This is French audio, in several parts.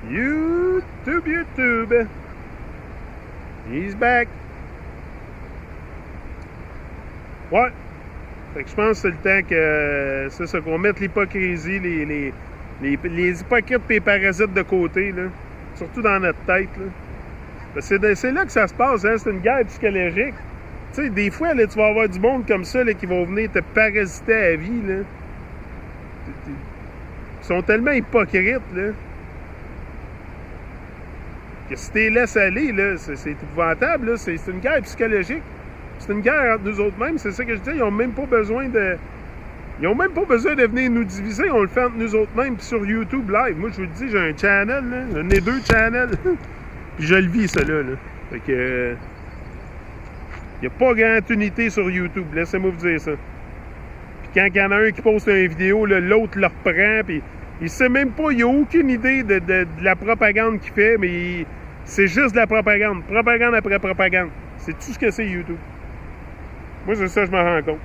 YouTube. He's back. Ouais. Fait que je pense que c'est le temps que c'est ça, qu'on mette l'hypocrisie, les hypocrites et les parasites de côté, là. Surtout dans notre tête, là. C'est là que ça se passe, hein? C'est une guerre psychologique. Tu sais, des fois, là, tu vas avoir du monde comme ça là, qui vont venir te parasiter à la vie, là. Ils sont tellement hypocrites, là, que si tu les laisses aller, là, c'est épouvantable, là. C'est une guerre psychologique. C'est une guerre entre nous autres mêmes, c'est ça que je dis. Ils n'ont même pas besoin de... Ils n'ont même pas besoin de venir nous diviser. On le fait entre nous autres mêmes. Puis sur YouTube Live, moi, je vous le dis, j'ai un channel, là. J'en ai 2 channels. Puis je le vis, ça, là. Fait que... il n'y a pas grande unité sur YouTube. Laissez-moi vous dire ça. Puis quand il y en a un qui poste une vidéo, l'autre le reprend. Puis il sait même pas, il n'a aucune idée de la propagande qu'il fait. Mais c'est juste de la propagande. Propagande après propagande. C'est tout ce que c'est YouTube. Moi, c'est ça, je me rends compte.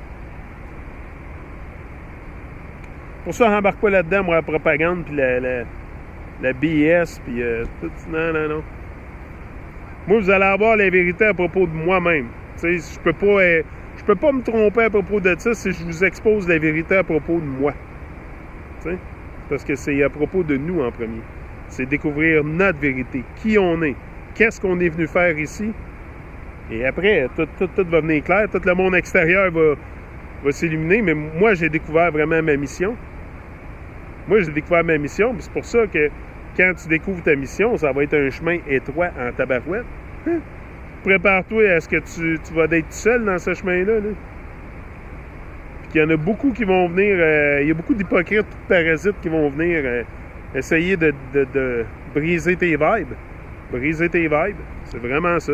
Pour ça, j'embarque pas là-dedans, moi, la propagande, puis la BS, puis tout. Non. Moi, vous allez avoir la vérité à propos de moi-même. Tu sais, je peux pas me tromper à propos de ça si je vous expose la vérité à propos de moi. Tu sais, parce que c'est à propos de nous en premier. C'est découvrir notre vérité, qui on est, qu'est-ce qu'on est venu faire ici. Et après, tout va venir clair, tout le monde extérieur va s'illuminer, mais moi, j'ai découvert vraiment ma mission. Moi, j'ai découvert ma mission, puis c'est pour ça que quand tu découvres ta mission, ça va être un chemin étroit en tabarouette. Prépare-toi à ce que tu vas être seul dans ce chemin-là. Là. Puis qu'il y en a beaucoup qui vont venir, il y a beaucoup d'hypocrites, de parasites qui vont venir essayer de briser tes vibes. Briser tes vibes, c'est vraiment ça.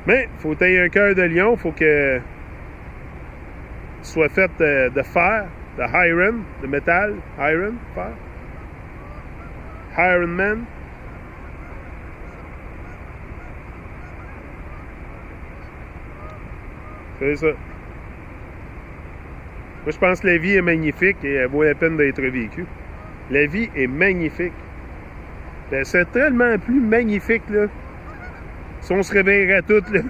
Mais il faut que tu aies un cœur de lion, il faut que tu sois fait de fer, de iron, de métal, iron, fer. Iron Man. C'est ça. Moi, je pense que la vie est magnifique et elle vaut la peine d'être vécue. La vie est magnifique. Ben, c'est tellement plus magnifique, là. Si on se réveillerait toutes, là.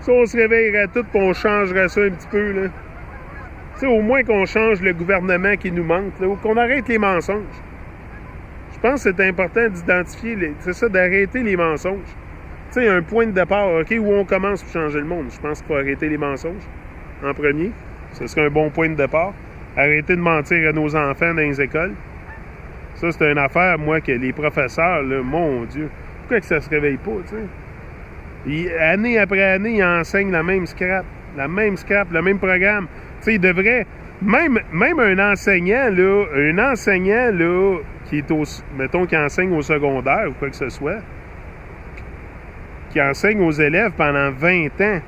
Si on se réveillerait toutes, puis on changerait ça un petit peu, là. Tu sais, au moins qu'on change le gouvernement qui nous manque, là, ou qu'on arrête les mensonges. Je pense que c'est important d'identifier, c'est ça, d'arrêter les mensonges. Tu sais, un point de départ, OK, où on commence pour changer le monde. Je pense qu'il faut arrêter les mensonges en premier. Ce serait un bon point de départ. Arrêter de mentir à nos enfants dans les écoles. Ça, c'est une affaire, moi, que les professeurs, là, mon Dieu, pourquoi que ça se réveille pas, tu sais? Année après année, ils enseignent la même scrap, le même programme. Tu sais, ils devraient... Même un enseignant, là, qui est mettons, qui enseigne au secondaire ou quoi que ce soit, qui enseigne aux élèves pendant 20 ans,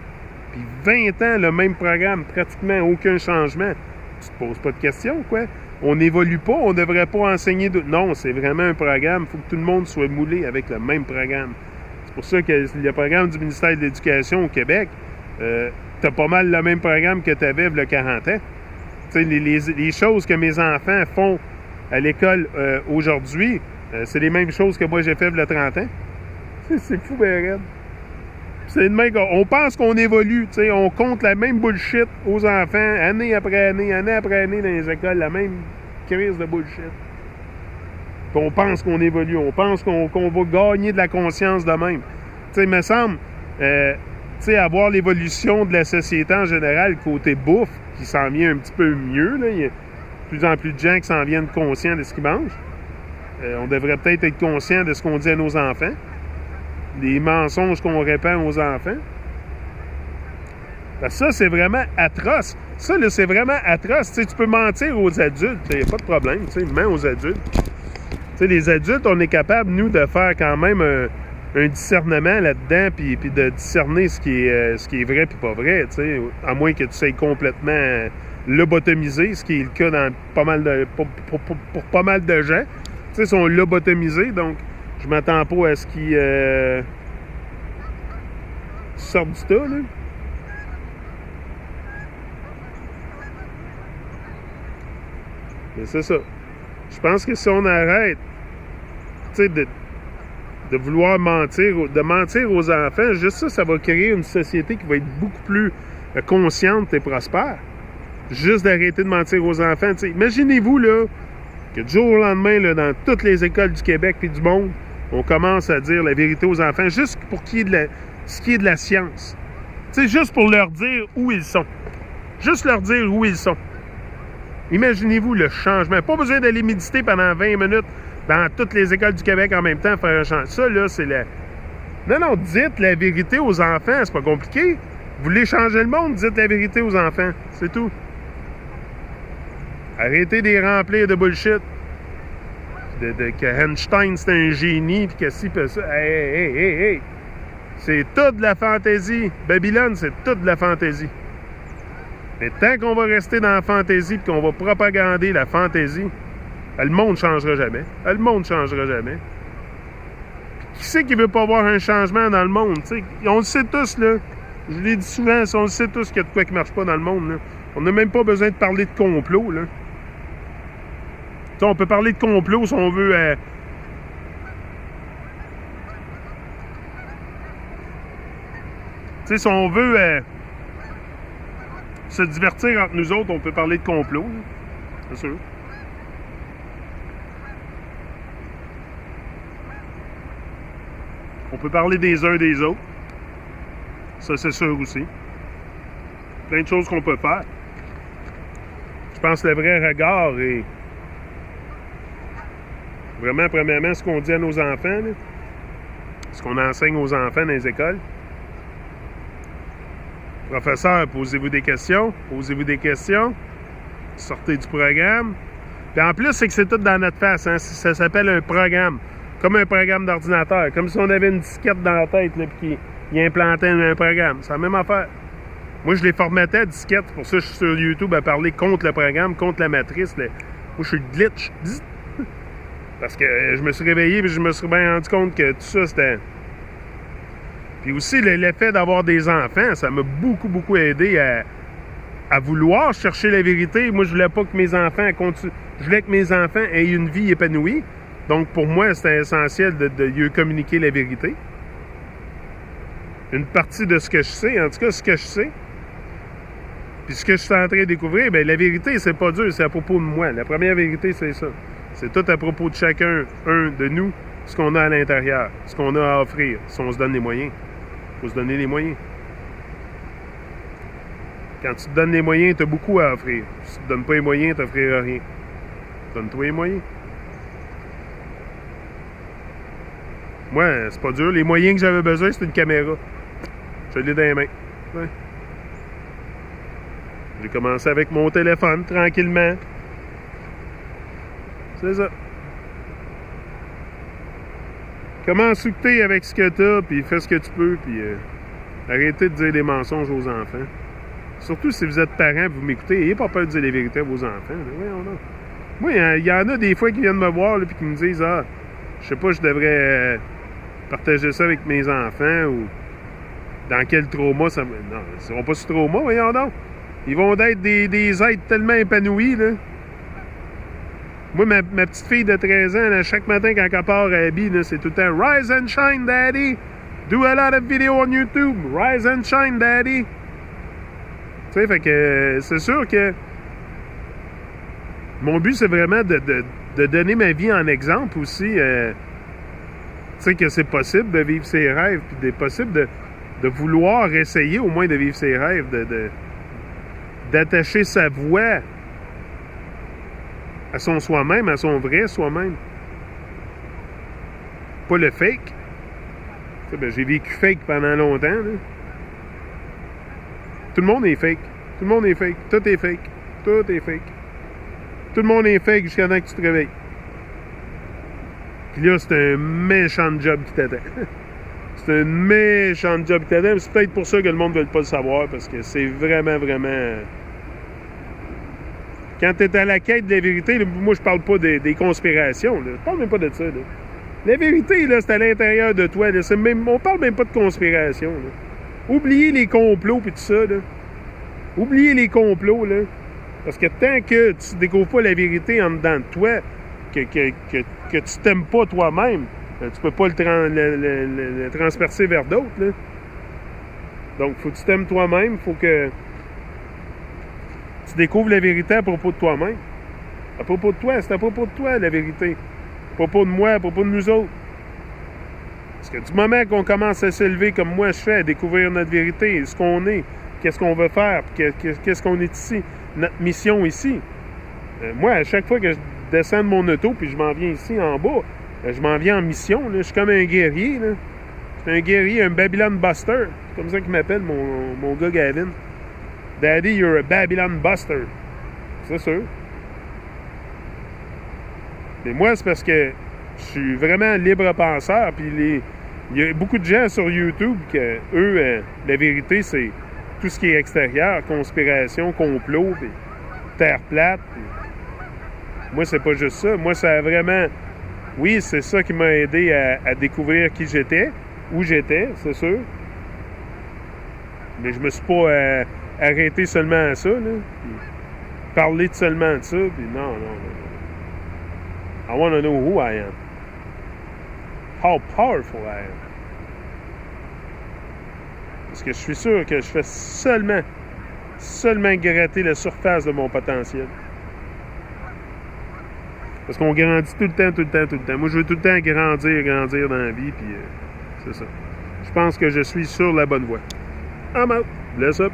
puis 20 ans, le même programme, pratiquement aucun changement, tu te poses pas de questions, quoi. On n'évolue pas, on ne devrait pas enseigner... Non, c'est vraiment un programme, il faut que tout le monde soit moulé avec le même programme. C'est pour ça que le programme du ministère de l'Éducation au Québec, t'as pas mal le même programme que tu avais il y a 40 ans. Tu sais, les choses que mes enfants font à l'école aujourd'hui, c'est les mêmes choses que moi j'ai fait il y a 30 ans. C'est fou, ben raide. C'est le même, on pense qu'on évolue, tu sais, on compte la même bullshit aux enfants, année après année dans les écoles, la même crise de bullshit. Puis on pense qu'on évolue, on pense qu'on va gagner de la conscience de même. Tu sais, il me semble, tu sais, avoir l'évolution de la société en général, côté bouffe, qui s'en vient un petit peu mieux, là. Il y a de plus en plus de gens qui s'en viennent conscients de ce qu'ils mangent. On devrait peut-être être conscient de ce qu'on dit à nos enfants. Les mensonges qu'on répand aux enfants. Parce que ça, c'est vraiment atroce. Ça, là, c'est vraiment atroce. Tu sais, tu peux mentir aux adultes. Il n'y a pas de problème. Tu sais, mens aux adultes. Tu sais, les adultes, on est capable, nous, de faire quand même un discernement là-dedans, puis de discerner ce qui est vrai puis pas vrai. Tu sais, à moins que tu sois complètement lobotomisé, ce qui est le cas dans pas mal de, pour pas mal de gens. Tu sais, ils sont lobotomisés, donc je m'attends pas à ce qu'ils sortent du tas, là. Mais c'est ça. Je pense que si on arrête sais, de vouloir mentir aux enfants, juste ça, ça va créer une société qui va être beaucoup plus consciente et prospère. Juste d'arrêter de mentir aux enfants. T'sais, imaginez-vous, là, que du jour au lendemain, là, dans toutes les écoles du Québec et du monde, on commence à dire la vérité aux enfants, juste pour ce qui est de la science. T'sais, juste pour leur dire où ils sont. Juste leur dire où ils sont. Imaginez-vous le changement. Pas besoin d'aller méditer pendant 20 minutes dans toutes les écoles du Québec en même temps, faire un changement. Ça, là, c'est la... Non, dites la vérité aux enfants, c'est pas compliqué. Vous voulez changer le monde, dites la vérité aux enfants. C'est tout. Arrêtez de les remplir de bullshit. Que Einstein, c'est un génie, puis que si, puis ça. Hey. C'est toute de la fantaisie. Babylone, c'est toute de la fantaisie. Mais tant qu'on va rester dans la fantaisie, puis qu'on va propagander la fantaisie, le monde ne changera jamais. Le monde ne changera jamais. Puis qui c'est qui veut pas voir un changement dans le monde? T'sais? On le sait tous, là. Je l'ai dit souvent, on le sait tous qu'il y a de quoi qui ne marche pas dans le monde, là. On n'a même pas besoin de parler de complot, là. T'sais, on peut parler de complot si on veut... Tu sais, si on veut se divertir entre nous autres, on peut parler de complot, là. C'est sûr. On peut parler des uns des autres. Ça, c'est sûr aussi. Plein de choses qu'on peut faire. Je pense que le vrai regard est vraiment, premièrement, ce qu'on dit à nos enfants, là, ce qu'on enseigne aux enfants dans les écoles. Professeur, posez-vous des questions. Posez-vous des questions. Sortez du programme. Puis en plus, c'est que c'est tout dans notre face. Hein? Ça s'appelle un programme. Comme un programme d'ordinateur. Comme si on avait une disquette dans la tête là, puis qu'il implantait un programme. C'est la même affaire. Moi, je les formatais à disquette. Pour ça, je suis sur YouTube à parler contre le programme, contre la matrice. Moi, je suis glitch. Parce que je me suis réveillé et je me suis bien rendu compte que tout ça, c'était... Puis aussi, l'effet d'avoir des enfants, ça m'a beaucoup aidé à vouloir chercher la vérité. Moi, je voulais pas que mes enfants continuent. Je voulais que mes enfants aient une vie épanouie. Donc, pour moi, c'était essentiel de lui communiquer la vérité. Une partie de ce que je sais, en tout cas, ce que je sais. Puis ce que je suis en train de découvrir, bien, la vérité, c'est pas dur, c'est à propos de moi. La première vérité, c'est ça. C'est tout à propos de chacun, un de nous, ce qu'on a à l'intérieur, ce qu'on a à offrir, si on se donne les moyens. Il faut se donner les moyens. Quand tu te donnes les moyens, tu as beaucoup à offrir. Si tu ne te donnes pas les moyens, tu n'offriras rien. Donne-toi les moyens. Moi, c'est pas dur. Les moyens que j'avais besoin, c'est une caméra. Je l'ai dans les mains. Ouais. J'ai commencé avec mon téléphone, tranquillement. C'est ça. Commence souqueter avec ce que t'as, puis fais ce que tu peux, puis arrêtez de dire des mensonges aux enfants. Surtout si vous êtes parents, vous m'écoutez, n'ayez pas peur de dire les vérités à vos enfants. Moi, il y en a des fois qui viennent me voir, puis qui me disent « Ah, je sais pas, je devrais partager ça avec mes enfants, ou dans quel trauma ça me... » Non, ils seront pas sur trauma, voyons donc. Ils vont être des êtres tellement épanouis, là. Moi, ma petite fille de 13 ans, là, chaque matin quand elle part à Abby, c'est tout le temps « Rise and shine, Daddy! Do a lot of videos on YouTube! Rise and shine, Daddy! » Tu sais, fait que c'est sûr que mon but, c'est vraiment de donner ma vie en exemple aussi. Tu sais, que c'est possible de vivre ses rêves, puis c'est possible de vouloir essayer au moins de vivre ses rêves, d'attacher sa voix à son soi-même, à son vrai soi-même. Pas le fake. Ben, j'ai vécu fake pendant longtemps. Là. Tout le monde est fake. Tout le monde est fake. Tout est fake. Tout est fake. Tout le monde est fake jusqu'à temps que tu te réveilles. Puis là, c'est un méchant job qui t'attend. C'est un méchant job qui t'attend. C'est peut-être pour ça que le monde ne veut pas le savoir, parce que c'est vraiment... Quand tu es à la quête de la vérité, là, moi, je parle pas des conspirations. Là. Je parle même pas de ça. Là. La vérité, là, c'est à l'intérieur de toi. Là. On parle même pas de conspiration. Là. Oubliez les complots et tout ça. Là. Oubliez les complots. Là. Parce que tant que tu découvres pas la vérité en dedans de toi, que tu t'aimes pas toi-même, tu peux pas le transpercer vers d'autres. Là. Donc, faut que tu t'aimes toi-même, faut que tu découvres la vérité à propos de toi-même. À propos de toi, c'est à propos de toi la vérité. À propos de moi, à propos de nous autres. Parce que du moment qu'on commence à s'élever comme moi je fais, à découvrir notre vérité, ce qu'on est, qu'est-ce qu'on veut faire, qu'est-ce qu'on est ici, notre mission ici. Moi, à chaque fois que je descends de mon auto puis je m'en viens ici en bas, je m'en viens en mission. Là. Je suis comme un guerrier. Là. Je suis un guerrier, un Babylon Buster. C'est comme ça qu'il m'appelle mon gars Gavin. Daddy, you're a Babylon Buster. C'est sûr. Mais moi, c'est parce que je suis vraiment libre penseur. Puis il y a beaucoup de gens sur YouTube que eux, la vérité, c'est tout ce qui est extérieur, conspiration, complot, puis terre plate. Puis... Moi, c'est pas juste ça. Moi, ça a vraiment... Oui, c'est ça qui m'a aidé à découvrir qui j'étais, où j'étais, c'est sûr. Mais je me suis pas arrêté seulement à ça, là. Puis parler seulement de ça, puis non. I want to know who I am. How powerful I am. Parce que je suis sûr que je fais seulement gratter la surface de mon potentiel. Parce qu'on grandit tout le temps. Moi, je veux tout le temps grandir dans la vie, puis c'est ça. Je pense que je suis sur la bonne voie. I'm out. Bless up.